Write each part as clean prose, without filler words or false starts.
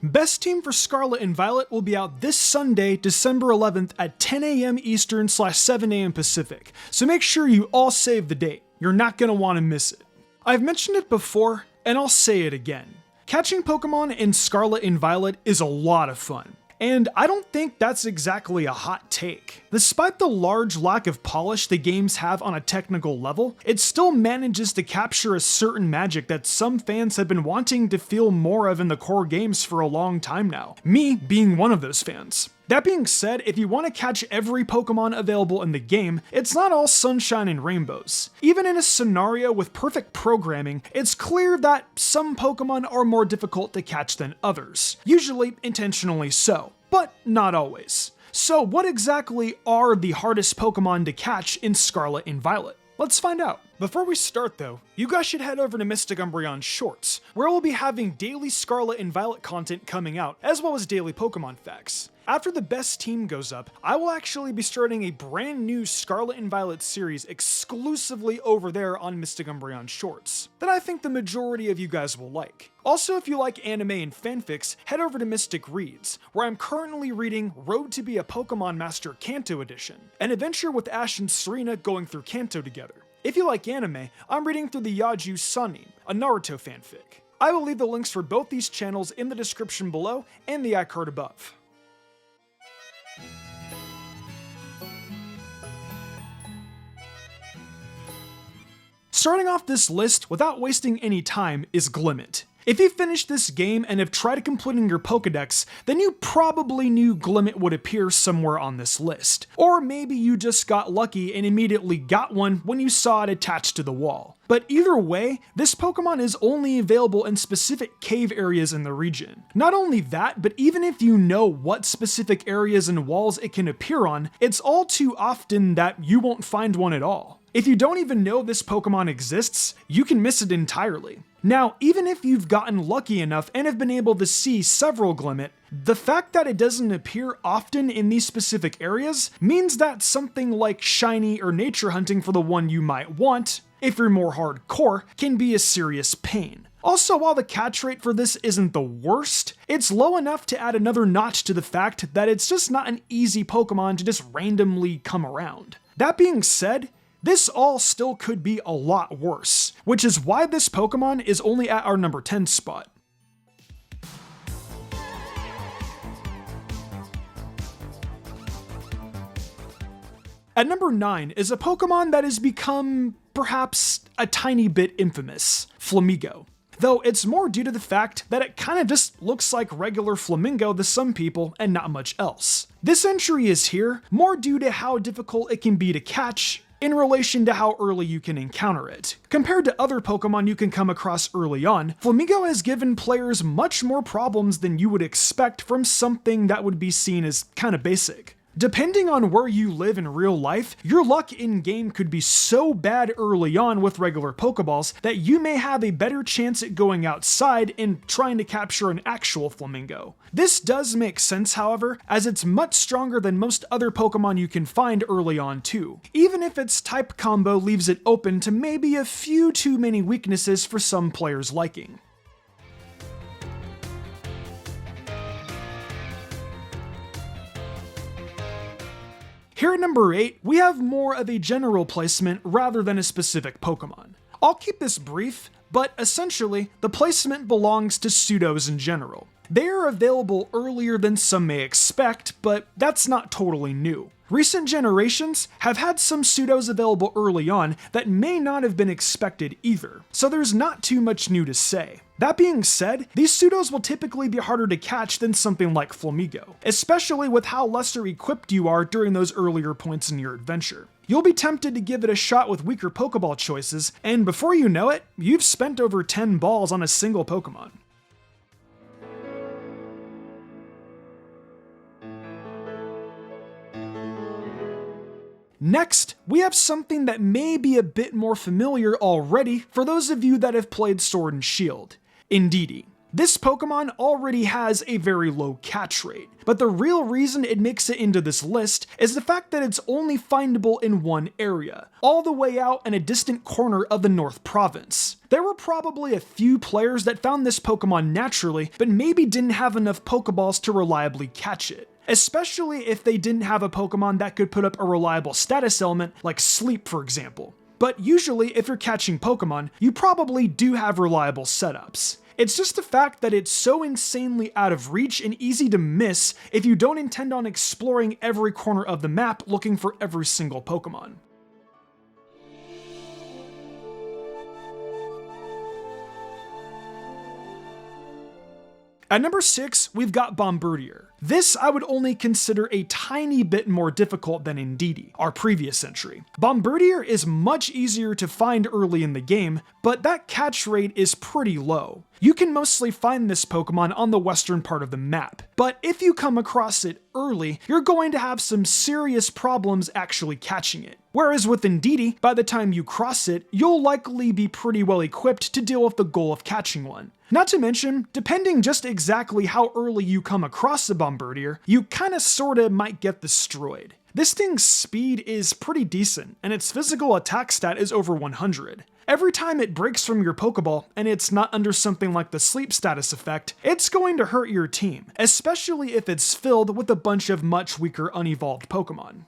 Best Team for Scarlet and Violet will be out this Sunday, December 11th at 10 a.m. Eastern / 7 a.m. Pacific, so make sure you all save the date. You're not going to want to miss it. I've mentioned it before, and I'll say it again. Catching Pokemon in Scarlet and Violet is a lot of fun. And I don't think that's exactly a hot take. Despite the large lack of polish the games have on a technical level, it still manages to capture a certain magic that some fans have been wanting to feel more of in the core games for a long time now, me being one of those fans. That being said, if you want to catch every Pokemon available in the game, it's not all sunshine and rainbows. Even in a scenario with perfect programming, it's clear that some Pokemon are more difficult to catch than others, usually intentionally so, but not always. So what exactly are the hardest Pokemon to catch in Scarlet and Violet? Let's find out. Before we start though, you guys should head over to Mystic Umbreon Shorts, where we'll be having daily Scarlet and Violet content coming out, as well as daily Pokemon facts. After the best team goes up, I will actually be starting a brand new Scarlet and Violet series exclusively over there on Mystic Umbreon Shorts, that I think the majority of you guys will like. Also, if you like anime and fanfics, head over to Mystic Reads, where I'm currently reading Road to be a Pokemon Master Kanto Edition, an adventure with Ash and Serena going through Kanto together. If you like anime, I'm reading through the Yaju Sanin, a Naruto fanfic. I will leave the links for both these channels in the description below and the iCard above. Starting off this list without wasting any time is Glimmet. If you finished this game and have tried completing your Pokedex, then you probably knew Glimmet would appear somewhere on this list. Or maybe you just got lucky and immediately got one when you saw it attached to the wall. But either way, this Pokemon is only available in specific cave areas in the region. Not only that, but even if you know what specific areas and walls it can appear on, it's all too often that you won't find one at all. If you don't even know this Pokemon exists, you can miss it entirely. Now, even if you've gotten lucky enough and have been able to see several Glimmet, the fact that it doesn't appear often in these specific areas means that something like shiny or nature hunting for the one you might want, if you're more hardcore, can be a serious pain. Also, while the catch rate for this isn't the worst, it's low enough to add another notch to the fact that it's just not an easy Pokemon to just randomly come around. That being said, this all still could be a lot worse, which is why this Pokemon is only at our number 10 spot. At number 9 is a Pokemon that has become, perhaps, a tiny bit infamous, Flamigo. Though it's more due to the fact that it kinda just looks like regular Flamingo to some people and not much else. This entry is here more due to how difficult it can be to catch, in relation to how early you can encounter it. Compared to other Pokemon you can come across early on, Flamigo has given players much more problems than you would expect from something that would be seen as kinda basic. Depending on where you live in real life, your luck in-game could be so bad early on with regular Pokeballs that you may have a better chance at going outside and trying to capture an actual Flamingo. This does make sense, however, as it's much stronger than most other Pokemon you can find early on too, even if its type combo leaves it open to maybe a few too many weaknesses for some players' liking. Here at number 8, we have more of a general placement rather than a specific Pokemon. I'll keep this brief, but essentially, the placement belongs to pseudos in general. They are available earlier than some may expect, but that's not totally new. Recent generations have had some pseudos available early on that may not have been expected either, so there's not too much new to say. That being said, these pseudos will typically be harder to catch than something like Flamigo, especially with how lesser equipped you are during those earlier points in your adventure. You'll be tempted to give it a shot with weaker Pokeball choices, and before you know it, you've spent over 10 balls on a single Pokemon. Next, we have something that may be a bit more familiar already for those of you that have played Sword and Shield, Indeedee. This Pokemon already has a very low catch rate, but the real reason it makes it into this list is the fact that it's only findable in one area, all the way out in a distant corner of the North Province. There were probably a few players that found this Pokemon naturally, but maybe didn't have enough Pokeballs to reliably catch it. Especially if they didn't have a Pokemon that could put up a reliable status element, like Sleep for example. But usually if you're catching Pokemon, you probably do have reliable setups. It's just the fact that it's so insanely out of reach and easy to miss if you don't intend on exploring every corner of the map looking for every single Pokemon. At number 6, we've got Bombirdier. This I would only consider a tiny bit more difficult than Indeedee, our previous entry. Bombirdier is much easier to find early in the game, but that catch rate is pretty low. You can mostly find this Pokemon on the western part of the map, but if you come across it early, you're going to have some serious problems actually catching it. Whereas with Indeedee, by the time you cross it, you'll likely be pretty well equipped to deal with the goal of catching one. Not to mention, depending just exactly how early you come across a Bombirdier, you kinda sorta might get destroyed. This thing's speed is pretty decent, and its physical attack stat is over 100. Every time it breaks from your Pokeball, and it's not under something like the sleep status effect, it's going to hurt your team, especially if it's filled with a bunch of much weaker unevolved Pokemon.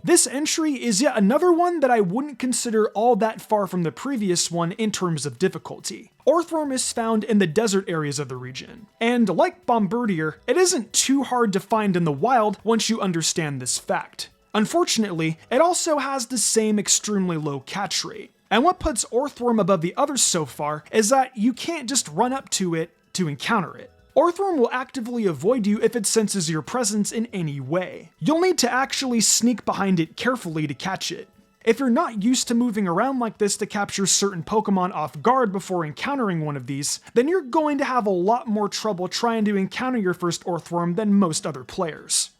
This entry is yet another one that I wouldn't consider all that far from the previous one in terms of difficulty. Orthworm is found in the desert areas of the region, and like Bombirdier, it isn't too hard to find in the wild once you understand this fact. Unfortunately, it also has the same extremely low catch rate, and what puts Orthworm above the others so far is that you can't just run up to it to encounter it. Orthworm will actively avoid you if it senses your presence in any way. You'll need to actually sneak behind it carefully to catch it. If you're not used to moving around like this to capture certain Pokemon off guard before encountering one of these, then you're going to have a lot more trouble trying to encounter your first Orthworm than most other players.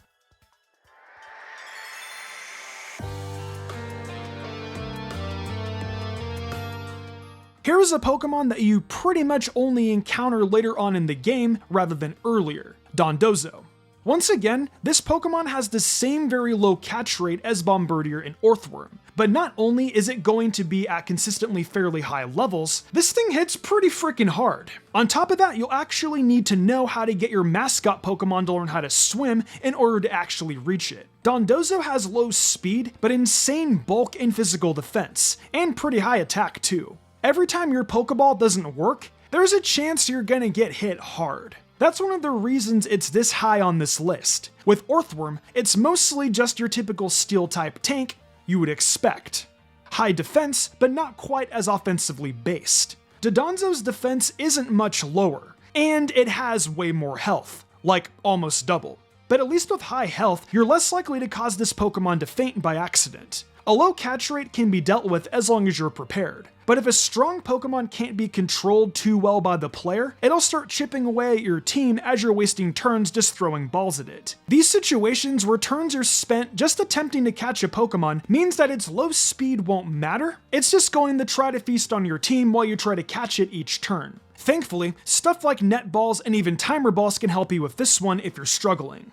Here's a Pokemon that you pretty much only encounter later on in the game rather than earlier, Dondozo. Once again, this Pokemon has the same very low catch rate as Bombirdier and Orthworm, but not only is it going to be at consistently fairly high levels, this thing hits pretty freaking hard. On top of that, you'll actually need to know how to get your mascot Pokemon to learn how to swim in order to actually reach it. Dondozo has low speed, but insane bulk and physical defense, and pretty high attack too. Every time your Pokeball doesn't work, there's a chance you're gonna get hit hard. That's one of the reasons it's this high on this list. With Orthworm, it's mostly just your typical Steel-type tank you would expect. High defense, but not quite as offensively based. Dondozo's defense isn't much lower, and it has way more health, like almost double. But at least with high health, you're less likely to cause this Pokemon to faint by accident. A low catch rate can be dealt with as long as you're prepared. But if a strong Pokemon can't be controlled too well by the player, it'll start chipping away at your team as you're wasting turns just throwing balls at it. These situations where turns are spent just attempting to catch a Pokemon means that its low speed won't matter, it's just going to try to feast on your team while you try to catch it each turn. Thankfully, stuff like net balls and even timer balls can help you with this one if you're struggling.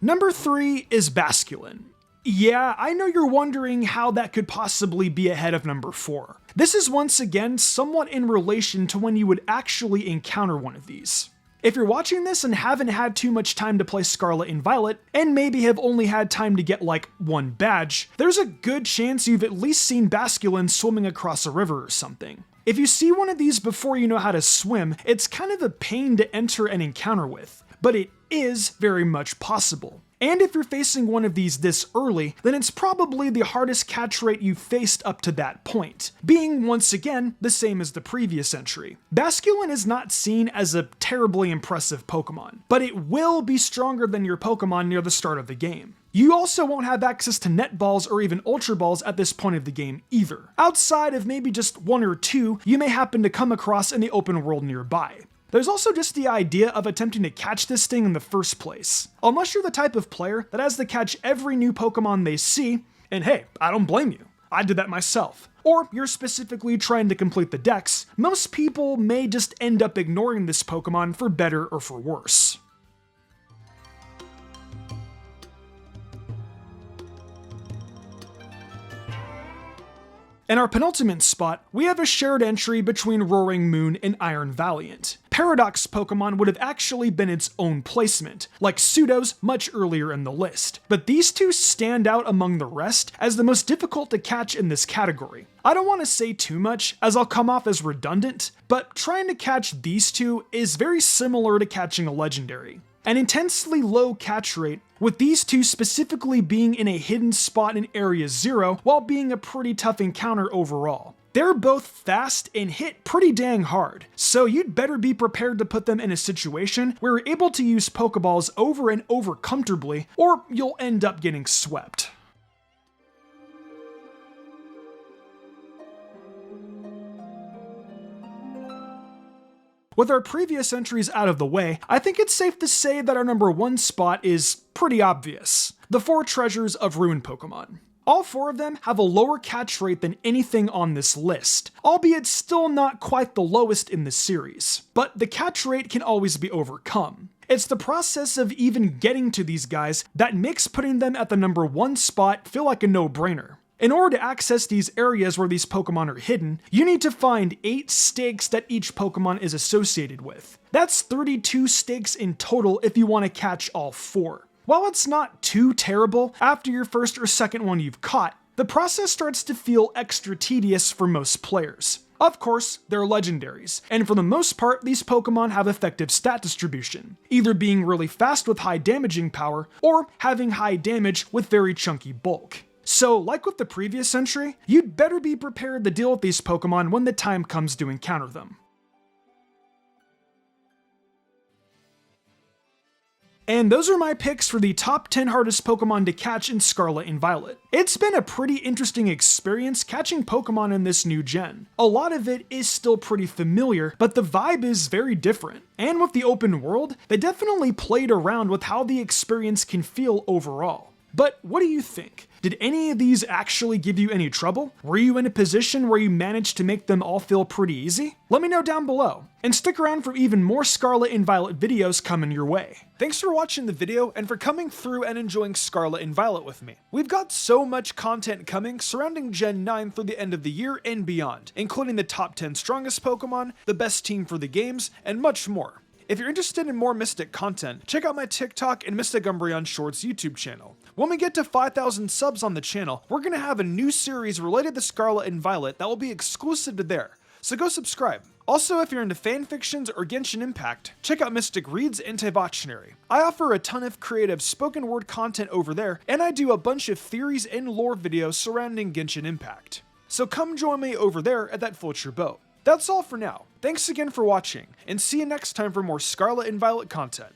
Number 3 is Basculin. Yeah, I know you're wondering how that could possibly be ahead of number 4. This is once again somewhat in relation to when you would actually encounter one of these. If you're watching this and haven't had too much time to play Scarlet and Violet, and maybe have only had time to get like one badge, there's a good chance you've at least seen Basculin swimming across a river or something. If you see one of these before you know how to swim, it's kind of a pain to enter and encounter with, but it is very much possible. And if you're facing one of these this early, then it's probably the hardest catch rate you've faced up to that point, being once again the same as the previous entry. Basculin is not seen as a terribly impressive Pokemon, but it will be stronger than your Pokemon near the start of the game. You also won't have access to net balls or even ultra balls at this point of the game either, outside of maybe just one or two you may happen to come across in the open world nearby. There's also just the idea of attempting to catch this thing in the first place. Unless you're the type of player that has to catch every new Pokemon they see, and hey, I don't blame you. I did that myself. Or you're specifically trying to complete the dex, most people may just end up ignoring this Pokemon for better or for worse. In our penultimate spot, we have a shared entry between Roaring Moon and Iron Valiant. Paradox Pokemon would have actually been its own placement, like Pseudo's much earlier in the list, but these two stand out among the rest as the most difficult to catch in this category. I don't want to say too much, as I'll come off as redundant, but trying to catch these two is very similar to catching a legendary. An intensely low catch rate, with these two specifically being in a hidden spot in Area 0 while being a pretty tough encounter overall. They're both fast and hit pretty dang hard, so you'd better be prepared to put them in a situation where you're able to use Pokeballs over and over comfortably, or you'll end up getting swept. With our previous entries out of the way, I think it's safe to say that our number 1 spot is pretty obvious. The 4 treasures of Ruined Pokemon. All 4 of them have a lower catch rate than anything on this list, albeit still not quite the lowest in the series. But the catch rate can always be overcome. It's the process of even getting to these guys that makes putting them at the number 1 spot feel like a no-brainer. In order to access these areas where these Pokemon are hidden, you need to find 8 stakes that each Pokemon is associated with. That's 32 stakes in total if you want to catch all 4. While it's not too terrible after your first or second one you've caught, the process starts to feel extra tedious for most players. Of course, they're legendaries, and for the most part, these Pokemon have effective stat distribution, either being really fast with high damaging power, or having high damage with very chunky bulk. So, like with the previous entry, you'd better be prepared to deal with these Pokemon when the time comes to encounter them. And those are my picks for the top 10 hardest Pokemon to catch in Scarlet and Violet. It's been a pretty interesting experience catching Pokemon in this new gen. A lot of it is still pretty familiar, but the vibe is very different. And with the open world, they definitely played around with how the experience can feel overall. But what do you think? Did any of these actually give you any trouble? Were you in a position where you managed to make them all feel pretty easy? Let me know down below, and stick around for even more Scarlet and Violet videos coming your way. Thanks for watching the video and for coming through and enjoying Scarlet and Violet with me. We've got so much content coming surrounding Gen 9 through the end of the year and beyond, including the top 10 strongest Pokemon, the best team for the games, and much more. If you're interested in more Mystic content, check out my TikTok and Mystic Umbreon Shorts YouTube channel. When we get to 5,000 subs on the channel, we're going to have a new series related to Scarlet and Violet that will be exclusive to there, so go subscribe. Also, if you're into fanfictions or Genshin Impact, check out Mystic Reads and Tebotchnary. I offer a ton of creative spoken word content over there, and I do a bunch of theories and lore videos surrounding Genshin Impact. So come join me over there at that floats your boat. That's all for now. Thanks again for watching, and see you next time for more Scarlet and Violet content.